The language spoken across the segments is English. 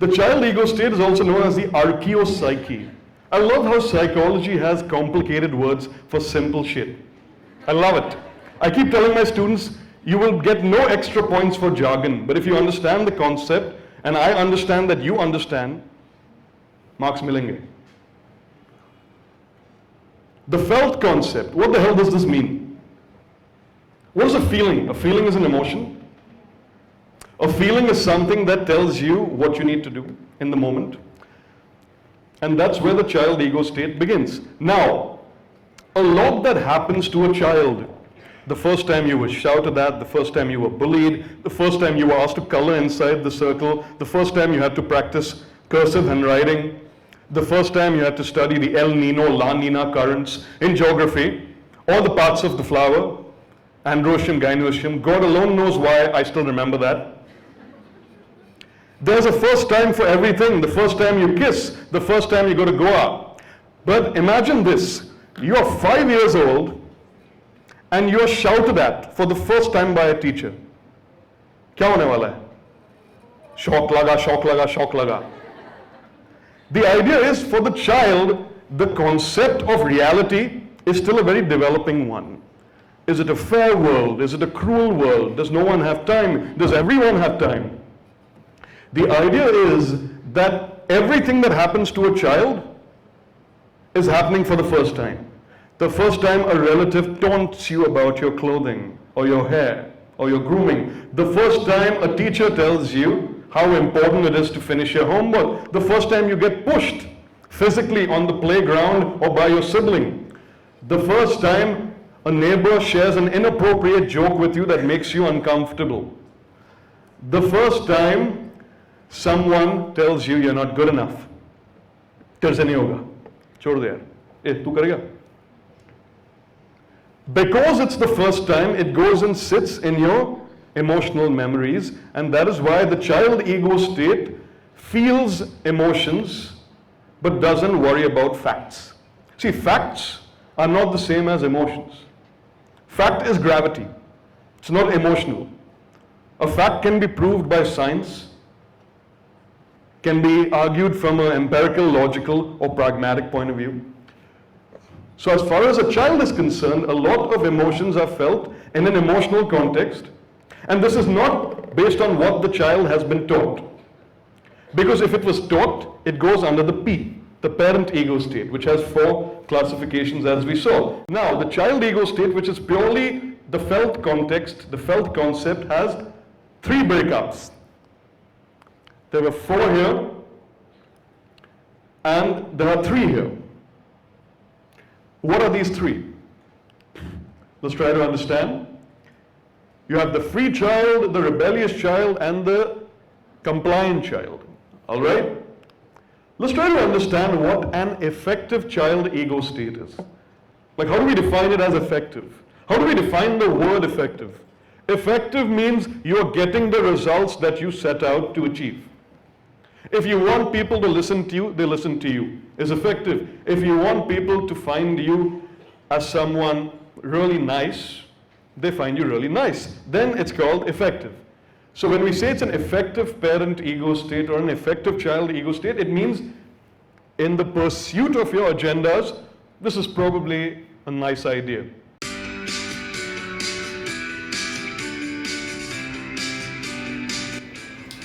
The child ego state is also known as the archaeopsyche. I love how psychology has complicated words for simple shit. I love it. I keep telling my students, you will get no extra points for jargon, but if you understand the concept, and I understand that you understand, marks milenge. The felt concept, what the hell does this mean? What is a feeling? A feeling is an emotion. A feeling is something that tells you what you need to do in the moment. And that's where the child ego state begins. Now, a lot that happens to a child, the first time you were shouted at, the first time you were bullied, the first time you were asked to color inside the circle, the first time you had to practice cursive handwriting, the first time you had to study the El Nino, La Nina currents in geography, all the parts of the flower, androecium, gynoecium, God alone knows why I still remember that. There's a first time for everything. The first time you kiss, the first time you go to Goa. But imagine this, you are 5 years old and you are shouted at for the first time by a teacher. Kya hone wala hai? Shock laga, shock laga, shock laga. The idea is for the child, the concept of reality is still a very developing one. Is it a fair world? Is it a cruel world? Does no one have time? Does everyone have time? The idea is that everything that happens to a child is happening for the first time. The first time a relative taunts you about your clothing or your hair or your grooming. The first time a teacher tells you how important it is to finish your homework. The first time you get pushed physically on the playground or by your sibling. The first time a neighbor shares an inappropriate joke with you that makes you uncomfortable. The first time someone tells you you're not good enough. तेरे से नहीं होगा, छोड़ दे यार, तू करेगा? Because it's the first time, it goes and sits in your emotional memories, and that is why the child ego state feels emotions but doesn't worry about facts. See, facts are not the same as emotions. Fact is gravity. It's not emotional. A fact can be proved by science, can be argued from an empirical, logical, or pragmatic point of view. So as far as a child is concerned, a lot of emotions are felt in an emotional context, and this is not based on what the child has been taught. Because if it was taught, it goes under the P, the parent ego state, which has 4 classifications as we saw. Now, the child ego state, which is purely the felt context, the felt concept, has 3 breakups. There were 4 here, and there are 3 here. What are these 3? Let's try to understand. You have the free child, the rebellious child, and the compliant child. All right? Let's try to understand what an effective child ego state is. Like, how do we define it as effective? How do we define the word effective? Effective means you're getting the results that you set out to achieve. If you want people to listen to you, they listen to you. Is effective. If you want people to find you as someone really nice, they find you really nice. Then it's called effective. So when we say it's an effective parent ego state or an effective child ego state, it means in the pursuit of your agendas, this is probably a nice idea.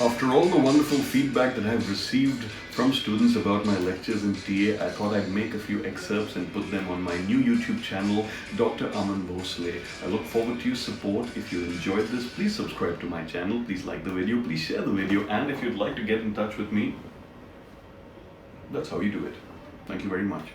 After all the wonderful feedback that I have received from students about my lectures in TA, I thought I'd make a few excerpts and put them on my new YouTube channel, Dr. Aman Bhonsle. I look forward to your support. If you enjoyed this, please subscribe to my channel, please like the video, please share the video, and if you'd like to get in touch with me, that's how you do it. Thank you very much.